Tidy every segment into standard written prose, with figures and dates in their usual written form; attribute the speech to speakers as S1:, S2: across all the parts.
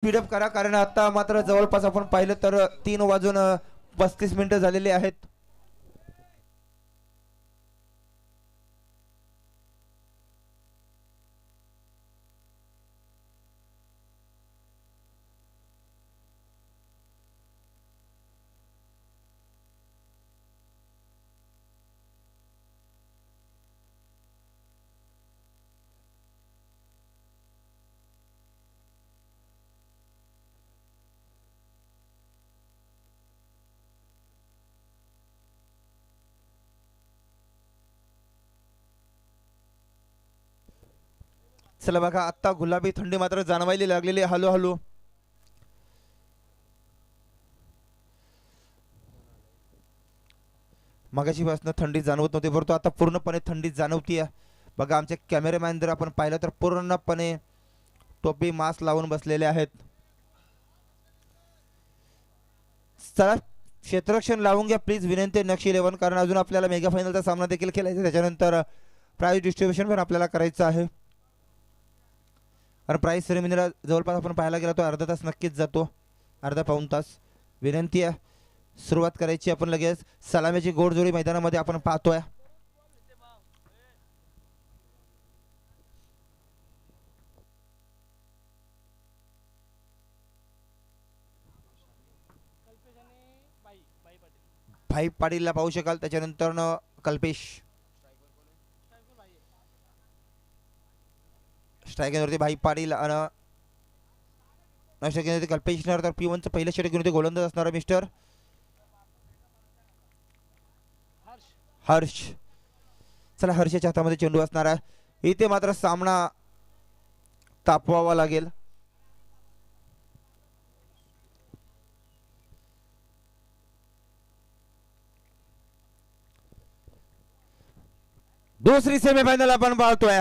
S1: Speedup करा कारण आता मात्र जवळपास आपण पाहिलं तर 3:35 झालेले आहेत. चला बघा आता गुलाबी थंडी मात्र जाणवायला लागलेली हळू हळू. मगाशी पासून थंडी जाणवत नव्हती परंतु आता पूर्णपणे थंडी जाणवतीये. बघा आमचे कॅमेरामॅन जर आपण पाहिलं तर पूर्णपणे टोपी मास्क लावून बसलेले आहेत. चला क्षेत्ररक्षण लावून घ्या प्लीज विनंती नक्षी 11 कारण अजून आपल्याला मेगा फायनलचा सामना देखील खेळायचा त्याच्यानंतर प्राइज डिस्ट्रीब्युशन पण आपल्याला करायचं आहे. कारण प्राइस सेरेमनीला जवळपास आपण पाहायला गेला तो अर्धा तास नक्कीच जातो, अर्धा पाऊण तास. विनंती आहे सुरुवात करायची आपण लगेच. सलामीची गोडजोडी मैदानामध्ये आपण पाहतोय. भाई पाटीलला पाहू शकाल त्याच्यानंतर कल्पेश स्ट्रायकरवरती भाई पाटील आणि कल्पेश तर P1 चं पहिलं षटक घेऊन ते गोलंदाज असणार मिस्टर हर्ष. चला हर्षच्या हातामध्ये चेंडू असणार आहे. इथे मात्र सामना तापवावा लागेल. दुसरी सेमीफायनल आपण पाहतोय.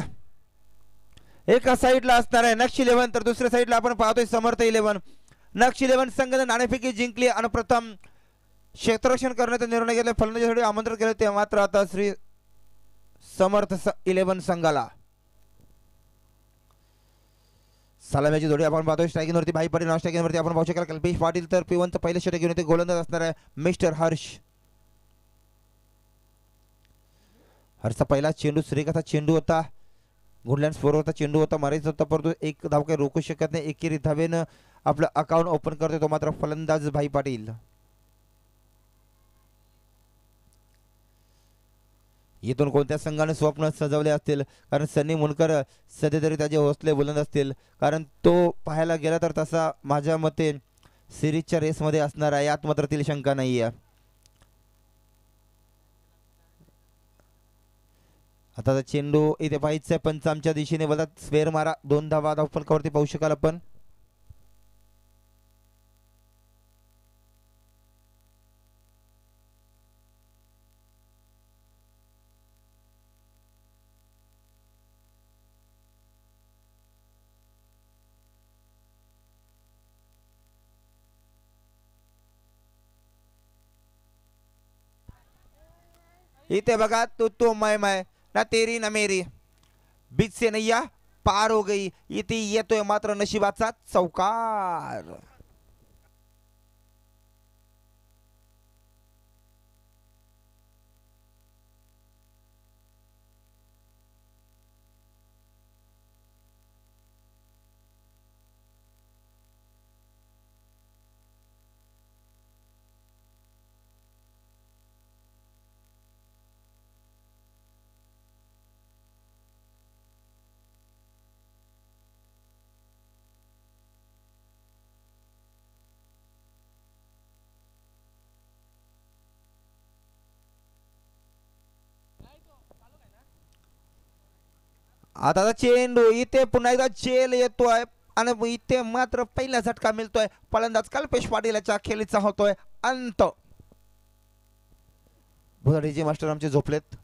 S1: एका साईडला असणार आहे नक्षी 11 तर दुसऱ्या साईडला आपण पाहतोय समर्थ 11. नक्षी 11 संघाने नाणेफेकी जिंकली आणि प्रथम क्षेत्ररक्षण करण्याचा निर्णय घेतला. फलंदाजीसाठी आमंत्रण केले ते मात्र आता श्री समर्थ 11 संघाला. सलामीची जोडी आपण पाहतोय. स्ट्रायकिंग वरती भाई पाटील, नॉन स्ट्रायकिंग वरती आपण पाहू शकाल कल्पेश पाटील तर P1 चं पहिलं षटक घेऊन ते गोलंदाज असणार आहे मिस्टर हर्ष. हर्षचा पहिला चेंडू सुरेखाचा चेंडू होता, गुडलँड स्कोरवरचा चेंडू होता, मारायचा होता परंतु एक धाव काही रोखू शकत नाही. एकेरी धावेनं आपलं अकाउंट ओपन करतो तो मात्र फलंदाज भाई पाटील. इथून कोणत्या संघाने स्वप्न सजवले असतील कारण सनी मुनकर सध्या तरी त्याचे हौसले बुलंद असतील कारण तो पाहायला गेला तर तसा माझ्या मते सिरीजच्या रेसमध्ये असणार आहे यात मात्र ती शंका नाही आहे. आता चेंडू इथे पाहिजे पंच आमच्या दिशेने बोलतात स्पेअर मारा 2 धावा धावफलकावरती पाहू शकाल आपण. इथे बघा तो मैं ना तेरी ना मेरी बीच से नैया पार हो गई. इथे येतोय मात्र नशिबाचा चौकार. आता चेंडू इथे पुन्हा एकदा चेल येतोय आणि इथे मात्र पहिला झटका मिळतोय. फलंदाज कल्पेश पाटील याच्या खेळीचा होतोय अंत. भुजाडीचे मास्टर आमचे झोपलेत.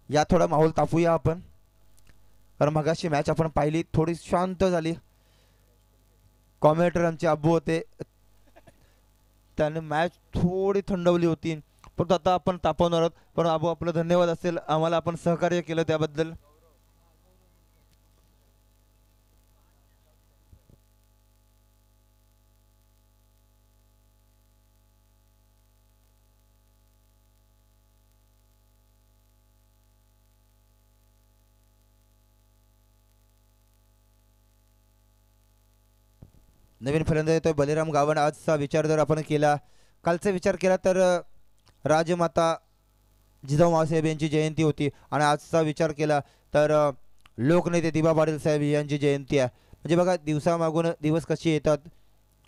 S1: या थोडा माहोल तापूया आपण कारण मगाशी मॅच आपण पाहिली थोडी शांत झाली. कॉमेंटेटर आमचे अब्बू होते त्याने मॅच थोडी थंडवली होती परंतु आता आपण तापवणार आहोत. पण अब्बू आपलं धन्यवाद असेल आम्हाला आपण सहकार्य केलं त्याबद्दल. नवीन फलंदाज येतोय बलिराम गावंड. आजचा विचार जर आपण केला, कालचा विचार केला तर राजमाता जिजाऊ माँसाहेब यांची जयंती होती आणि आजचा विचार केला तर लोकनेते दिबा पाटील साहेब यांची जयंती आहे. म्हणजे बघा दिवसामागून दिवस कसे येतात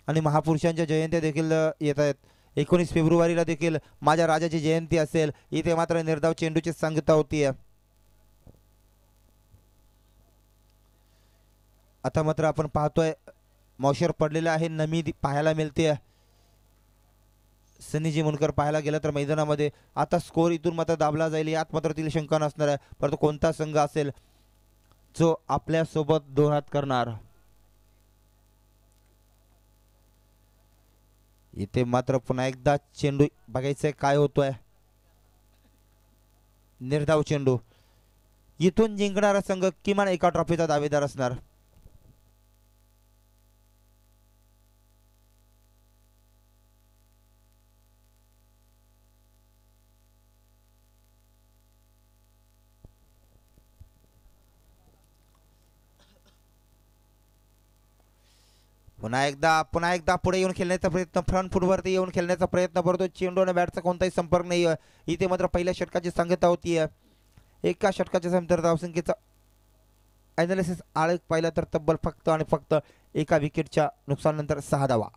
S1: आणि महापुरुषांच्या जयंत्या देखील येत आहेत. 19 फेब्रुवारीला देखील माझ्या राजाची जयंती असेल. इथे मात्र निर्धाव चेंडूची सांगता होती. आता मात्र आपण पाहतोय मॉशर पडलेला आहे, नमी पाहायला मिळते. सनीजी मुनकर पाहायला गेला तर मैदानामध्ये आता स्कोर इथून मात्र दाबला जाईल यात मात्र तिला शंका नसणार आहे. परंतु कोणता संघ असेल जो आपल्या सोबत दोन हात करणार. इथे मात्र पुन्हा एकदा चेंडू बघायचंय काय होतोय. निर्धाव चेंडू. इथून जिंकणारा संघ किमान एका ट्रॉफीचा दावेदार असणार. पुन्हा एकदा पुढे येऊन खेळण्याचा प्रयत्न, फ्रंट फुटवरती येऊन खेळण्याचा प्रयत्न करतो. चेंडू आणि बॅटचा कोणताही संपर्क नाही. इथे मात्र पहिल्या षटकाची सांगता होती. एका षटकाच्या नंतर धावसंख्येचा ॲनालिसिस आळख पाहिला तर तब्बल फक्त आणि फक्त एका विकेटच्या नुकसानानंतर 6 धावा.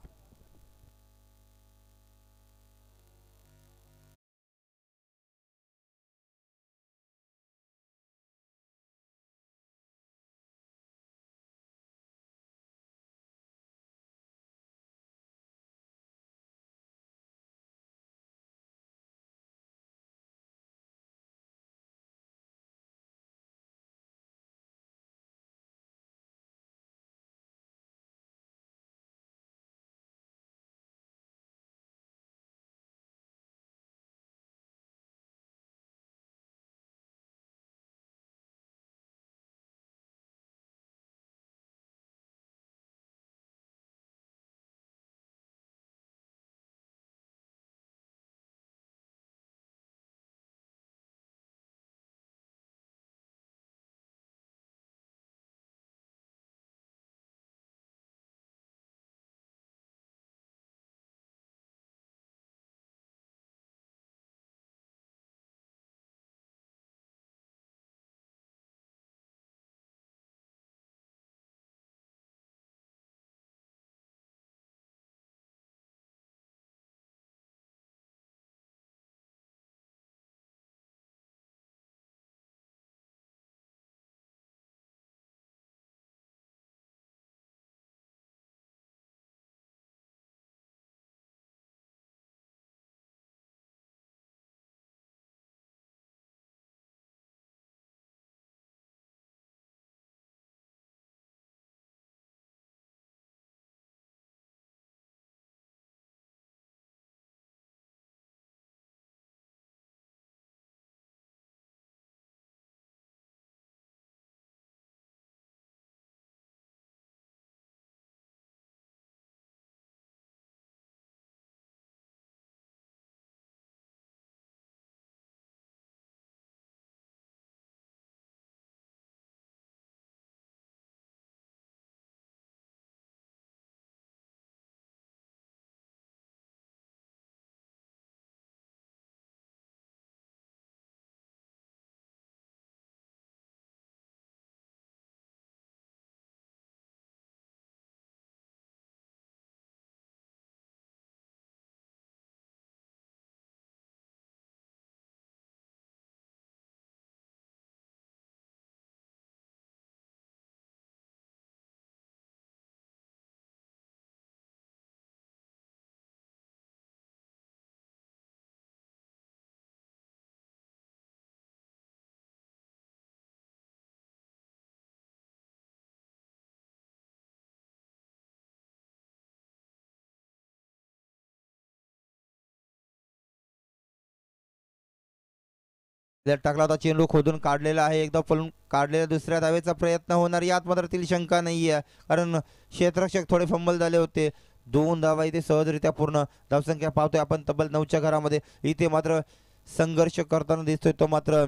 S1: टाकला होता चेंडू खोदून काढलेला आहे. एकदा पळून काढलेला, दुसऱ्या धावेचा प्रयत्न होणार यात मात्र तील शंका नाही आहे. कारण क्षेत्ररक्षक थोडे फंबल झाले होते. 2 धावा इथे सहजरित्या पूर्ण. धावसंख्या पाहतोय आपण तब्बल 9च्या घरामध्ये. इथे मात्र संघर्ष करताना दिसतोय तो मात्र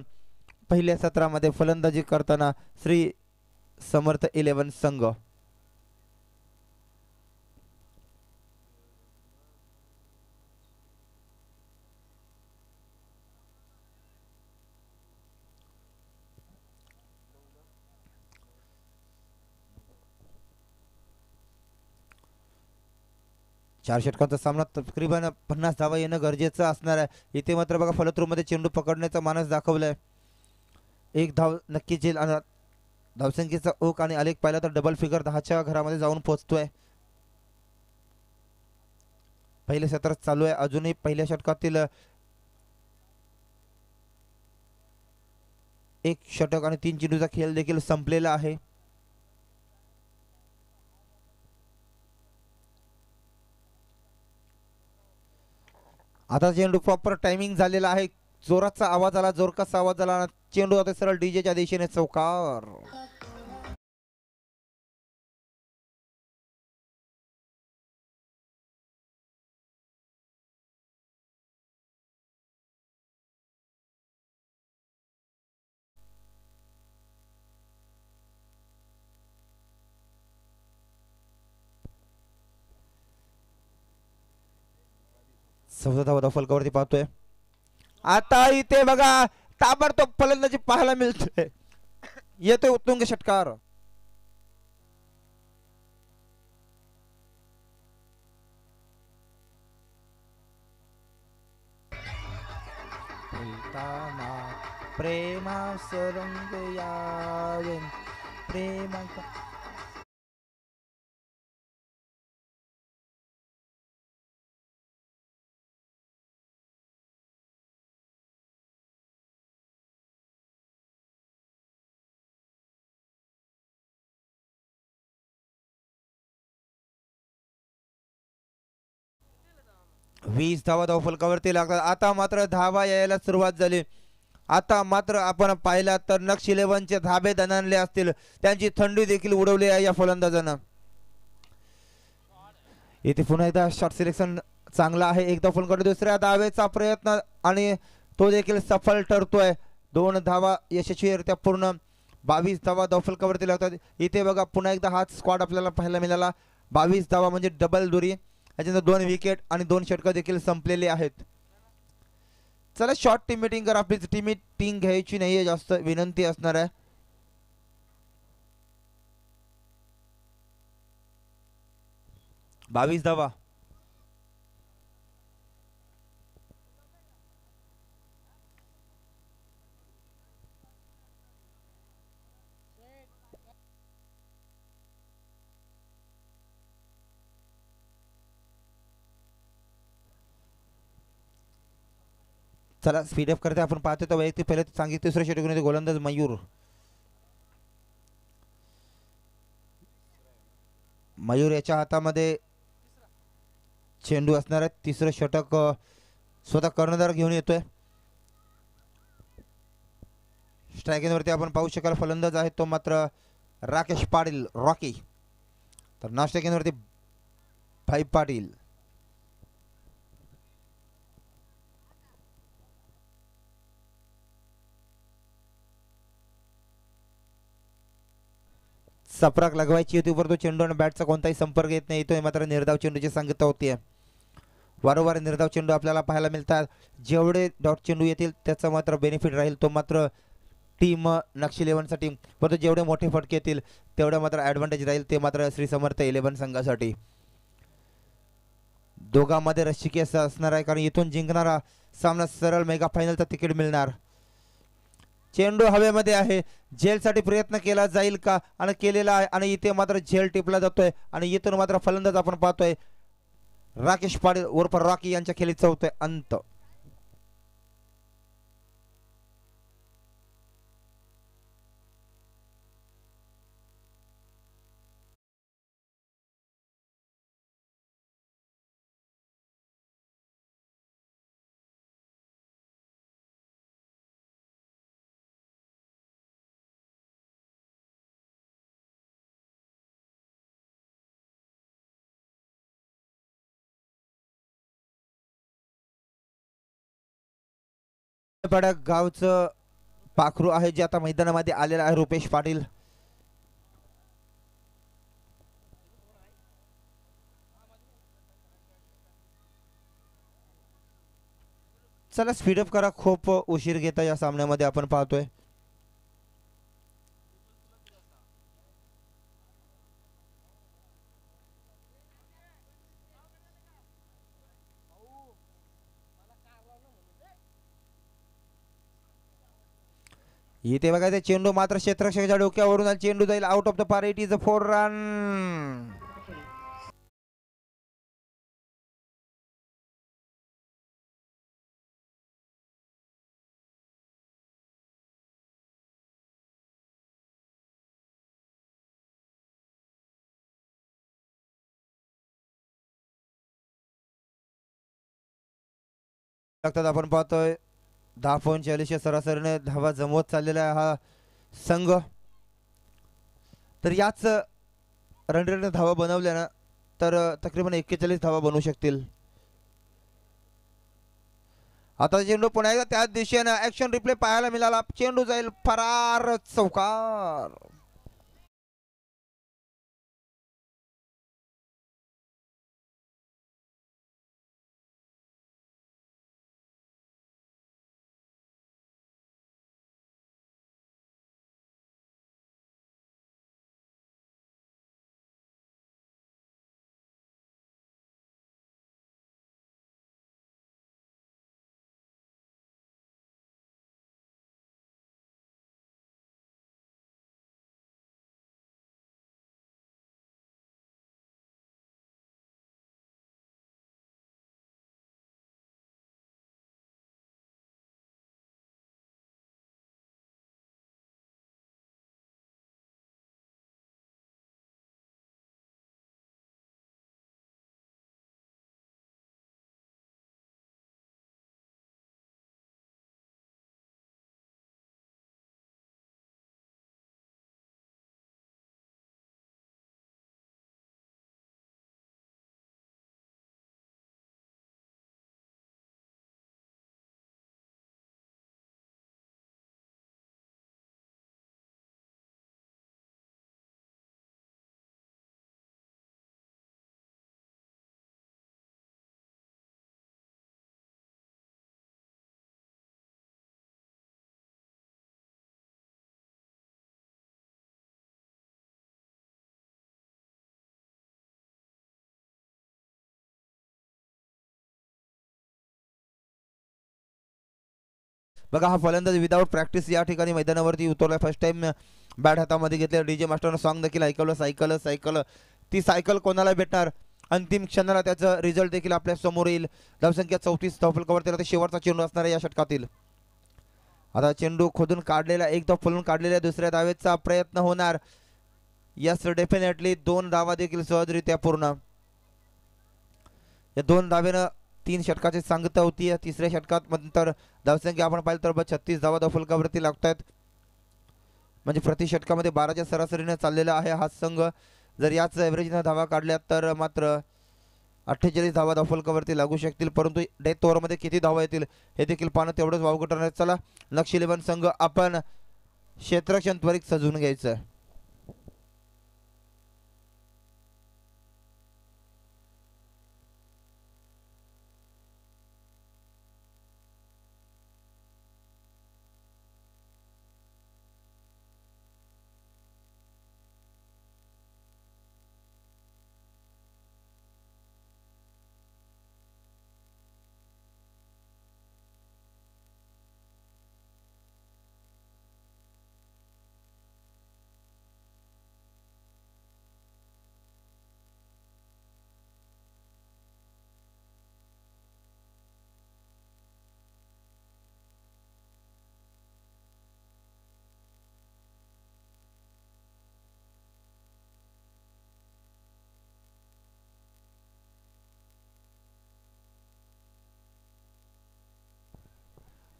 S1: पहिल्या सत्रामध्ये फलंदाजी करताना श्री समर्थ 11 संघ. 4 षटकांचा सामना तकरीबन 50 धावा येणं गरजेचं असणार आहे. इथे मात्र बघा फलत्रूमध्ये चेंडू पकडण्याचा मानस दाखवलाय. एक धाव नक्कीच येईल आणि धावसंख्येचा ओक आणि आलेख पाहिला तर डबल फिगर 10च्या घरामध्ये जाऊन पोहोचतोय. पहिले सत्र चालू आहे. अजूनही पहिल्या षटकातील एक षटक आणि 3 चेंडूचा खेळ देखील संपलेला आहे. आता चेंडू प्रॉपर टायमिंग झालेला आहे. जोराचा आवाज आला, जोरकसा आवाज आला. चेंडू आता सरळ डीजेच्या दिशेने चौकार. चौदा धावा फलकावरती पाहतोय. आता इथे बघा ताबडतोब फलंदाजी पाहायला मिळतोय. येतोय उत्तुंग षटकार. प्रेमा सरंग यावे प्रेमा 20 धावा धावफलकावरती लागतात. आता मात्र धावा यायला सुरुवात झाली. आता मात्र आपण पाहिला तर नक्ष 11चे धाबे दणाणले असतील. त्यांची थंडी देखील उडवली आहे या फलंदाजानं. इथे पुन्हा एकदा शॉट सिलेक्शन चांगला आहे. एकदा फलंदाज दुसऱ्या धावेचा प्रयत्न आणि तो देखील सफल ठरतोय. 2 धावा यशस्वीरित्या पूर्ण. 22 धावा धावफलकावरती लागतात. इथे बघा पुन्हा एकदा हाच स्क्वॉड आपल्याला पाहायला मिळाला. 22 धावा म्हणजे डबल दुरी. याच्यानंतर 2 विकेट आणि 2 षटकं देखील संपलेले आहेत. चला शॉर्ट टीम मीटिंग कर. आपली टीम मीटिंग घ्यायची नाहीये, जास्त विनंती असणार आहे. बावीस धावा. चला स्पीड अप करते. आपण पाहतो तर वैयक्तिक पहिले सांगितले दुसऱ्या षटकामध्ये गोलंदाज मयूर. मयूर याच्या हातामध्ये चेंडू असणार आहे. तिसरं षटक स्वतः कर्णधार घेऊन येतोय. स्ट्रायकिंगवरती आपण पाहू शकाल फलंदाज आहे तो मात्र राकेश पाटील रॉकी. तर नाश्ता भाई पाटील. सपराक लगवायची होती परंतु चेंडू आणि बॅटचा कोणताही संपर्क येत नाही. तो मात्र निर्धाव चेंडूची सांगता होती. वारंवार निर्धाव चेंडू आपल्याला पाहायला मिळतात. जेवढे डॉट चेंडू येतील त्याचा मात्र बेनिफिट राहील तो मात्र टीम नक्षी 11 टीम. परंतु जेवढे मोठे फटके येतील तेवढा मात्र ॲडव्हान्टेज राहील ते मात्र श्री समर्थ 11 संघासाठी. दोघांमध्ये रस्सिकी असणार आहे कारण इथून जिंकणारा सामना सरळ मेगा फायनलचं तिकीट मिळणार. चेंडू हवेमध्ये आहे. झेलसाठी प्रयत्न केला जाईल का आणि केलेला आहे आणि इथे मात्र झेल टिपला जातोय आणि इथून मात्र फलंदाज आपण पाहतोय राकेश पाटील उर्फ रॉकी यांच्या खेळीचा होतोय अंत. गावचं पाखरू आहे जे आता मैदानामध्ये आलेला आहे रुपेश पाटील. चला स्पीडअप करा. खूप उशीर घेता या सामन्यामध्ये आपण पाहतोय. इथे बघा ते चेंडू मात्र क्षेत्ररक्षकाच्या डोक्यावरून चेंडू जाईल आउट ऑफ द पार. It is a 4 run. लागतात आपण पाहतोय 10.40 सरासरीने धावा जमवत चाललेला आहे हा संघ. तर याच रन रेटने धावा बनवल्या ना तर तकरीबन 41 धावा बनवू शकतील. आता चेंडू पुन्हा एकदा त्याच दिशेनं ऍक्शन रिप्ले पाहायला मिळाला. चेंडू जाईल फरार चौकार. बघा हा फलंदाज विदाऊट प्रॅक्टिस या ठिकाणी मैदानावरती उतरला. फर्स्ट टाइम बॅट हातामध्ये घेतले. डीजे मास्टरनं सॉन्ग देखील ऐकवलं, सायकल सायकल. ती सायकल कोणाला भेटणार अंतिम क्षणाला त्याचा रिझल्ट देखील आपल्या समोर येईल. धावसंख्या 34 धावफलकावरती शेवटचा चेंडू असणार आहे या षटकातील. आता चेंडू खोदून काढलेला, एक धाव फुलून काढलेल्या दुसऱ्या धावेचा प्रयत्न होणार. यस डेफिनेटली 2 धावा देखील सहजरित्या पूर्ण. या 2 धावेनं 3 षटकाची सांगता होती. तिसऱ्या षटकात नंतर धावसंख्या आपण पाहिलं तर 36 धावा धावफलकावरती लागतात. म्हणजे प्रति षटकामध्ये 12च्या सरासरीने चाललेला आहे हा संघ. जर याच ॲव्हरेजने धावा काढल्या तर मात्र 48 धावा धावफलकावरती लागू शकतील. परंतु डेथ ओव्हरमध्ये किती धावा येतील हे देखील पाहणं तेवढंच वावगं ठरणार. चला लक्ष 11 संघ आपण क्षेत्ररक्षण त्वरित सजवून घ्यायचं.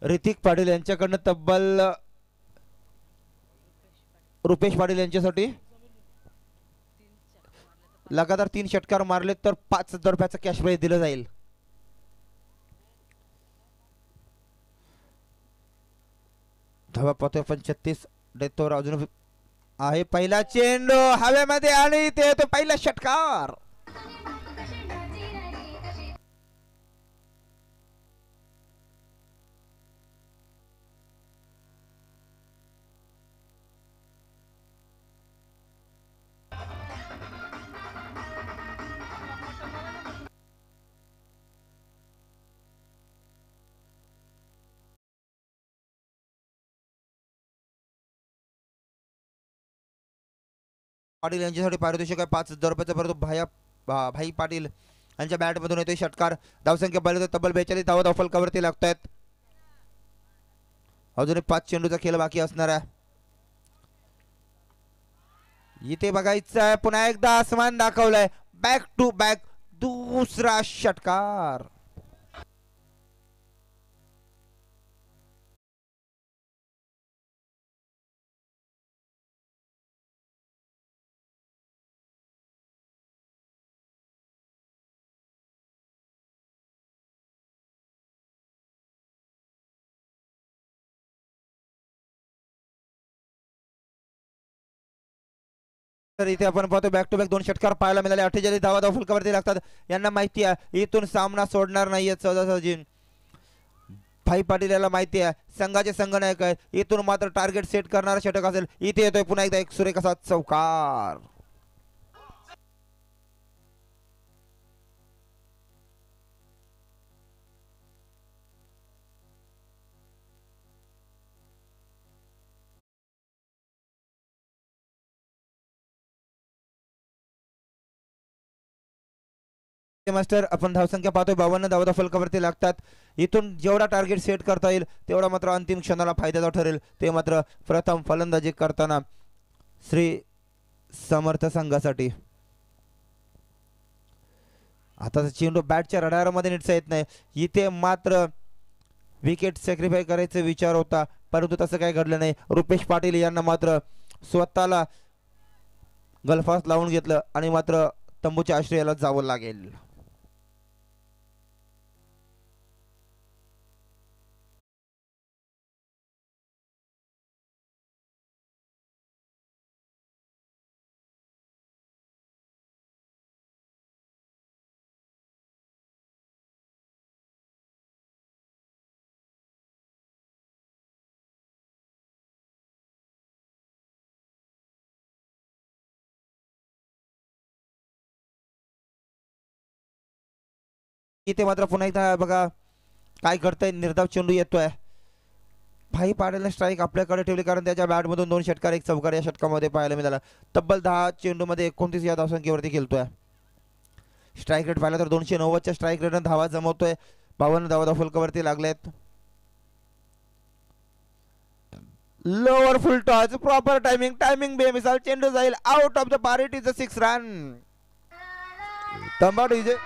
S1: ऋतिक पाटील यांच्याकडनं तब्बल रुपेश पाटील यांच्यासाठी लगातार 3 षटकार मारले तर 5,000 रुपयाचं कॅश प्राइज दिलं जाईल. धावा पाहतोय 35. डेथवर अजून आहे. पहिला चेंडू हवेमध्ये आणि ते तो पहिला षटकार. पाटील यांच्यासाठी पारितोषिक आहे 5,000 रुपयाचा, परंतु भाई पाटील यांच्या बॅटमधून येतोय षटकार. धावसंख्या पाहिलं तर तब्बल 42 धावा फलकावरती लागत आहेत. अजूनही 5 चेंडूचा खेळ बाकी असणार आहे. इथे बघायचं आहे, पुन्हा एकदा आसमान दाखवलंय. बॅक टू बॅक दुसरा षटकार. तर इथे आपण पाहतो बॅक टू बॅक 2 षटकार पाहायला मिळाले. 48 धावा फलकावरती लागतात. यांना माहिती आहे इथून सामना सोडणार नाहीये सहजासहजी. भाई पाटील याला माहिती आहे संघाचे संघनायक आहे. इथून मात्र टार्गेट सेट करणारा षटक असेल. इथे येतोय पुन्हा एकदा एक सुरेख असा चौकार. मास्टर आपण धावसंख्या पाहतोय 52 धावा फलकावरती लागतात. इथून जेवढा टार्गेट सेट करता येईल तेवढा मात्र अंतिम क्षणाला फायद्याचा ठरेल. ते मात्र प्रथम फलंदाजी करताना श्री समर्थ संघासाठी. आता चेंडू बॅटच्या रडारमध्ये नीटसा येत नाही. इथे मात्र विकेट सॅक्रिफाय करायचा विचार होता, परंतु तसं काही घडलं नाही. रुपेश पाटील यांना मात्र स्वतःला गलफास लावून घेतलं आणि मात्र तंबूच्या आश्रयाला जावं लागेल. इथे मात्र पुन्हा एकदा बघा काय करताय. निर्धाव चेंडू येतोय. भाई पाटीलने स्ट्राईक आपल्याकडे ठेवली, कारण त्याच्या बॅटमधून 2 षटकार 1 चौकार या षटकामध्ये पाहायला मिळाला. तब्बल 10 चेंडूमध्ये 29 या धावसंख्येवरती खेळतोय. स्ट्राईक रेट पाहिला तर 290च्या स्ट्राईक रेटने धावा जमवतोय. 52 धावा फलकावरती लागलेत. Lower full toss proper timing बेमिसाल चेंडू जाईल out of the bar. It is a 6 run. तंबाडू इजे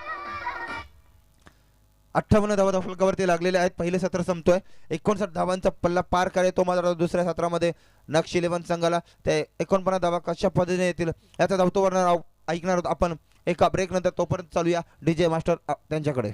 S1: 58 धावा फलकावरती लागलेले आहेत. पहिले सत्र संपतोय. 59 धावांचा पल्ला पार करे तो मात्र दुसऱ्या सत्रामध्ये नक्ष 11 संघाला ते 49 धावा कशा पद्धतीने येतील याचा धावतो वर्णन ऐकणार आहोत आपण एका ब्रेक नंतर. तोपर्यंत चालूया डीजे मास्टर त्यांच्याकडे.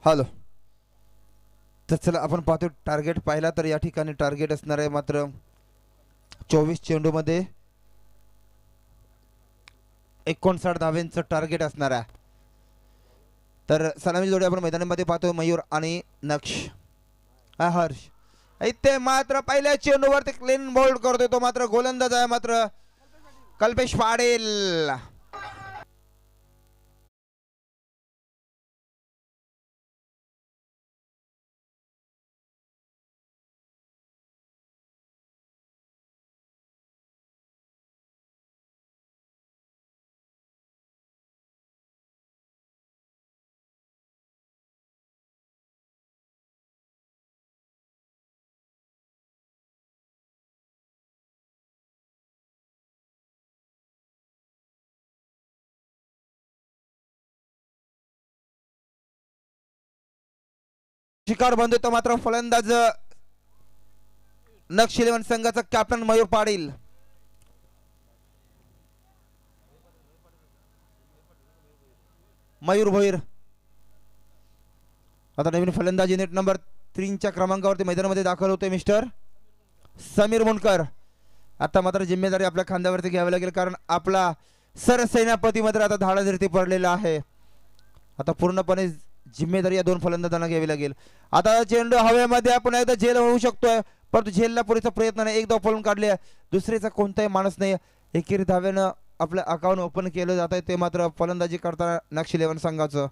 S1: हॅलो. तर चला आपण पाहतो टार्गेट पाहिला तर या ठिकाणी टार्गेट असणार आहे मात्र 24 चेंडूमध्ये 59 धावांचं टार्गेट असणार आहे. तर सलामी जोडी आपण मैदानामध्ये पाहतो मयूर आणि नक्ष हर्ष. इथे मात्र पहिल्या चेंडूवरती क्लीन बोल्ड करतोय तो मात्र गोलंदाज आहे मात्र कल्पेश पाटील. शिकार बंधू तो मात्र फलंदाज नक्ष 11 संघाचा कॅप्टन मयूर पाटील. मयूर भोईर आता नवीन फलंदाज युनिट नंबर 3च्या क्रमांकावरती मैदानामध्ये दाखल होते मिस्टर समीर मुंडकर. आता मात्र जिम्मेदारी आपल्या खांद्यावरती घ्यावी लागेल कारण आपला सरसेनापती मात्र आता धाडाधर्ती पडलेला आहे. आता पूर्णपणे जिम्मेदारी या दोन फलंदाजांना घ्यावी लागेल. आता चेंडू हवेमध्ये आपण एकदा झेल होऊ शकतोय परंतु झेलला पुरेसा प्रयत्न नाही. एकदा पळून काढले दुसरीचा कोणताही माणूस नाही. एकेरी धाव्यानं आपलं अकाउंट ओपन केलं जात आहे ते मात्र फलंदाजी करताना नक्ष 11 संघाचं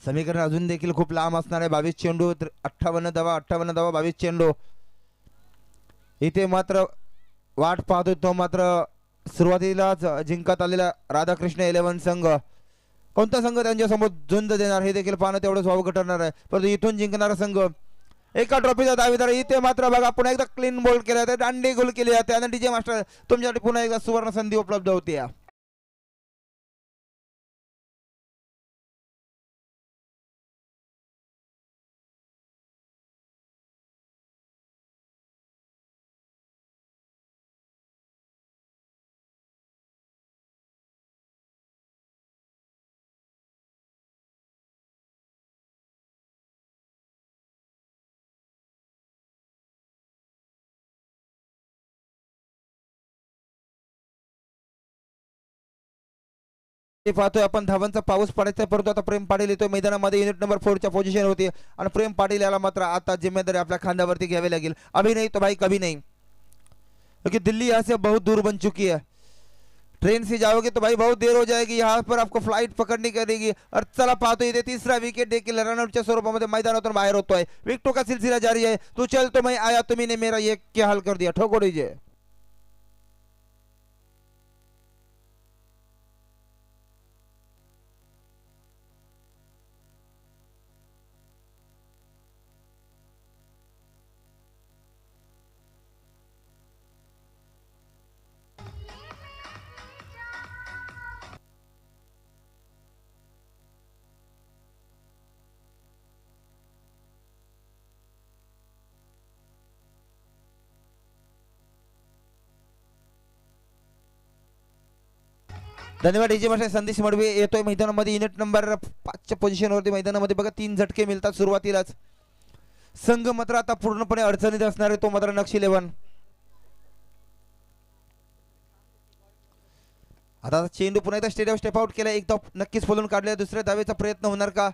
S1: समीकरण अजून देखील खूप लांब असणार आहे. 22 चेंडू 58 धावा 22 चेंडू. इथे मात्र वाट पाहतो तो मात्र सुरुवातीलाच जिंकत आलेला राधाकृष्ण 11 संघ कोणता संघ त्यांच्यासमोर झुंज देणार हे देखील पाहणं तेवढंच वावगं ठरणार आहे. परंतु इथून जिंकणारा संघ एका ट्रॉफीचा दावेदार. इथे मात्र बघा पुन्हा एकदा क्लीन बोल्ड केला जाते दांडी गोल केली जाते आणि डीजे मास्टर तुमच्यासाठी पुन्हा एकदा सुवर्ण संधी उपलब्ध होते. पाहतोय आपण धावांचा पाऊस पडायचा परंतु आता प्रेम पाटील येतोय मैदानामध्ये युनिट नंबर 4च्या पोझिशन होती आणि प्रेम पाटील याला मात्र आता जिम्मेदारी आपल्या खांद्यावरती घ्यावी लागेल. अभी नहीं तो भाई कभी नहीं क्योंकि दिल्ली यहाँ से बहुत दूर बन चुकी है. ट्रेन से जाओगे तो भाई बहुत देर हो जाएगी. यहाँ पर आपको फ्लाइट पकड़नी करेगी. और चला पाहतो इथे तिसरा विकेट देखील रनआउटच्या स्वरूपामध्ये मैदानातून बाहेर होतोय. विकेटों का सिलसिला जारी है. तू चल तो मैं आया तुम्ही ने मेरा ये क्या हाल कर दिया. ठोको डीजे. धन्यवाद डीजे मास्टर. संदेश मडवे येतोय मैदानामध्ये युनिट नंबर 5च्या पोझिशनवरती. मैदानामध्ये बघा 3 झटके मिळतात सुरुवातीलाच. संघ मात्र आता पूर्णपणे अडचणीत असणार आहे तो मात्र नक्ष 11. आता चेंडू पुन्हा एकदा स्टेडियम स्टेप आउट केला. एक धाव नक्कीच बोलून काढले. दुसऱ्या धावेचा प्रयत्न होणार का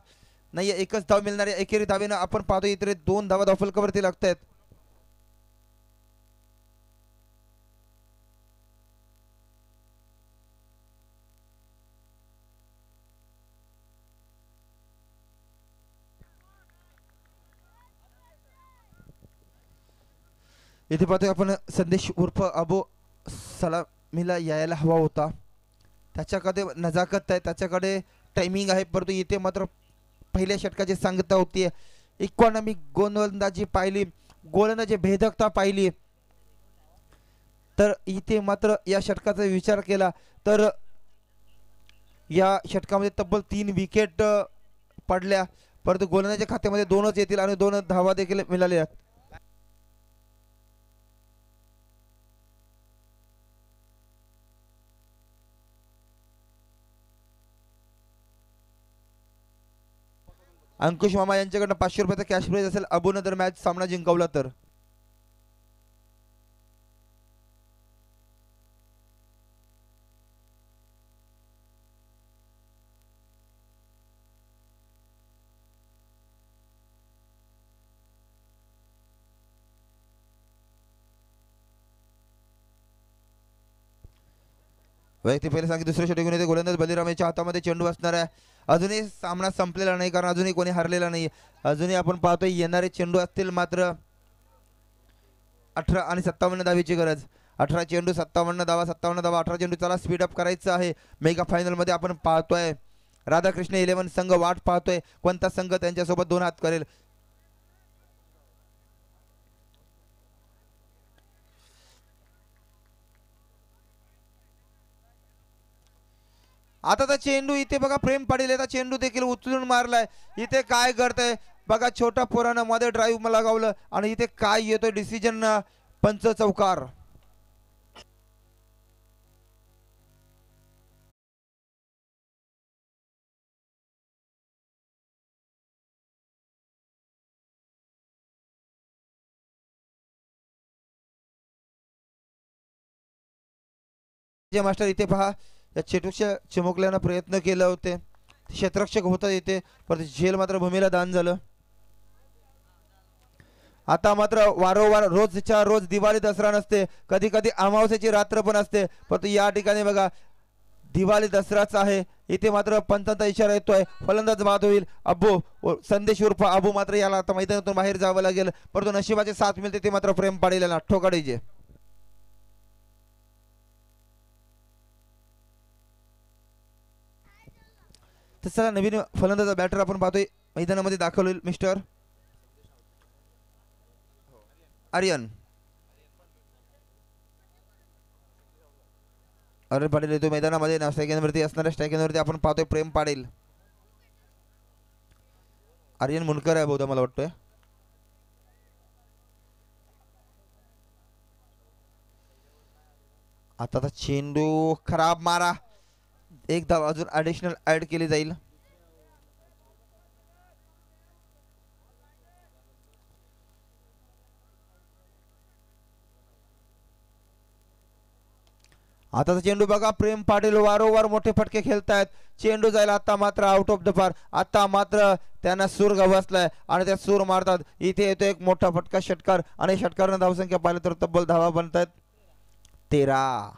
S1: नाही. एकच धाव मिळणार आहे. एकेरी धावेनं आपण पाहतो इथे 2 धावा धावफलकावरती लागतात. इथे पाहतोय आपण संदेश उर्फ अबो सलामीला यायला हवा होता. त्याच्याकडे नजाकत आहे त्याच्याकडे टायमिंग आहे परंतु इथे मात्र पहिल्या षटकाची सांगता होती. इकॉनॉमिक गोलंदाजी पाहिली गोलंदाजी भेदकता पाहिली तर इथे मात्र या षटकाचा विचार केला तर या षटकामध्ये तब्बल 3 विकेट पडल्या परंतु गोलंदाजीच्या खात्यामध्ये 2च येतील आणि 2 धावा देखील मिळाल्या. अंकुश मामा यांच्याकडनं 500 रुपयाचा कॅश प्राइज असेल अबून जर मॅच सामना जिंकवला तर. वैयक्तिक पहिले सांगितले दुसरे षटक घेऊन येते गोलंदाज बलिराम याच्या हातामध्ये चेंडू असणार आहे. अजूनही सामना संपलेला नाही कारण अजूनही कोणी हरलेला नाही. अजूनही आपण पाहतोय येणारे चेंडू असतील मात्र 18 आणि 57 धावेची गरज. 18 चेंडू 57 धावा 57 धावा 18 चेंडू. चला स्पीड अप करायचं आहे. मेगा फायनल मध्ये आपण पाहतोय राधाकृष्ण 11 संघ वाट पाहतोय कोणता संघ त्यांच्यासोबत 2 हात करेल. आता तर चेंडू इथे बघा प्रेम पाटील येतात चेंडू देखील उचलून मारलाय. इथे काय करतंय बघा छोटा पोरानं मध्ये ड्राईव्ह लगावलं आणि इथे काय येतोय डिसिजन पंच चौकार. मास्टर इथे पहा या चेटूच्या चिमुकल्यानं प्रयत्न केले होते क्षेत्ररक्षक होता येते पण झेल मात्र भूमीला दान झालं. आता मात्र वारंवार रोजच्या रोज दिवाळी दसरा नसते कधी कधी अमावस्येची रात्र पण असते परंतु या ठिकाणी बघा दिवाळी दसराच आहे. इथे मात्र पंचांचा इशारा येतोय फलंदाज बाद होईल. अब्बू संदेश उर्फ अबू मात्र याला आता मैदानातून बाहेर जावं लागेल परंतु नशिबाचे साथ मिळते ते मात्र प्रेम पाटील ठोकाडीचे. तसं नवीन फलंदाजा बॅटर आपण पाहतोय मैदानामध्ये दाखल होईल मिस्टर आर्यन. अरे पाटील येतो मैदानामध्ये स्ट्रायकिंगवरती असणाऱ्या स्ट्रायकिंगवरती आपण पाहतोय प्रेम पाटील. आर्यन मुनकर आहे बहुधा मला वाटतोय. आता चेंडू खराब मारा एक धाव अजून ऍडिशनल ऍड केली जाईल. आता चेंडू बघा प्रेम पाटील वारंवार मोठे फटके खेळतायत. चेंडू जायला आता मात्र आउट ऑफ द पार. आता मात्र त्यांना सूर गवसलाय आणि त्या सूर मारतात. इथे येतो एक मोठा फटका षटकार आणि षटकारनं धावसंख्या पाहिलं तर तब्बल धावा बनतायत 13.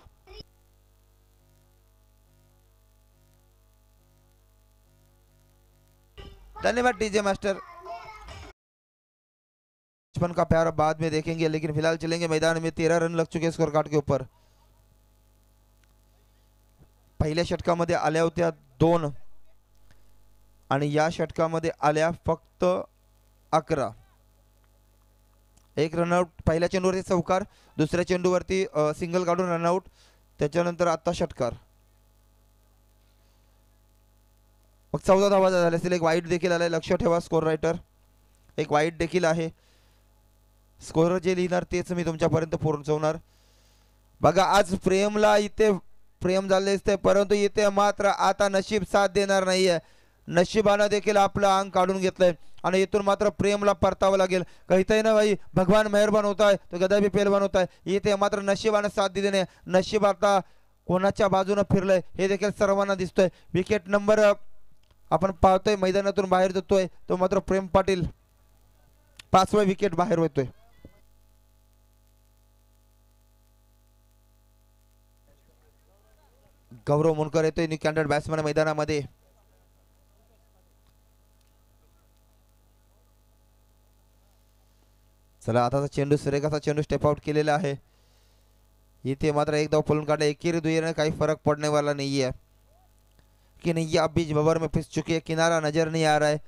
S1: धन्यवाद डीजे मास्टर. बचपन का प्यार बाद में देखेंगे लेकिन फिलहाल चलेंगे मैदान में 13 रन लग चुके स्कोर कार्ड के ऊपर. पहिल्या षटकामध्ये आल्या होत्या 2 आणि या षटकामध्ये आल्या फक्त 11. एक रनआउट पहिल्या चेंडूवरती चौकार दुसऱ्या चेंडूवरती सिंगल काढून रनआउट त्याच्यानंतर आता षटकार. मग 14 धावा झाल्या असतील. एक वाईट देखील आलाय लक्ष ठेवा स्कोर रायटर एक वाईट देखील आहे. स्कोरर जे लिहिणार तेच मी तुमच्यापर्यंत पोहोचवणार. बघा आज प्रेमला इथे प्रेम झाले असते परंतु इथे मात्र आता नशीब साथ देणार नाहीये. नशिबानं देखील आपलं अंग काढून घेतलंय आणि इथून मात्र प्रेमला परतावं लागेल. कहताय ना भाई भगवान मेहरबान होता है तो गदा भी पहलवान होता है. इथे मात्र नशिबानं साथ दिली नाही. नशीब आता कोणाच्या बाजूने फिरलंय हे देखील सर्वांना दिसतोय. विकेट नंबर आपण पाहतोय मैदानातून बाहेर जातोय तो मात्र प्रेम पाटील 5वा विकेट बाहेर होतोय. गौरव मुनकर येतोय न्यू कॅन्डिडेट बॅट्समॅन मैदानामध्ये. चला आता चेंडू सुरेखाचा चेंडू स्टेप आउट केलेला आहे. इथे मात्र एक धाव पळून काढला. एकेरी दुहेरीने काही फरक पडने वाला नहीं है कि नहीं. अब बीच बबर में फिस चुकी है किनारा नजर नहीं आ रहा है.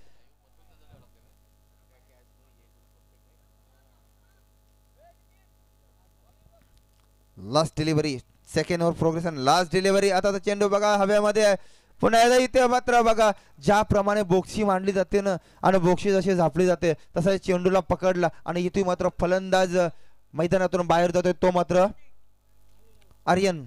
S1: Last delivery second over progression last delivery. आता चेंडू बघा हवेमध्ये आहे. पुन्हा एकदा इथे मात्र बघा ज्याप्रमाणे बोक्सी मांडली जाते ना आणि बोक्सी जशी झापली जाते तसा चेंडूला पकडला आणि इथे मात्र फलंदाज मैदानातून बाहेर जातोय तो मात्र आर्यन.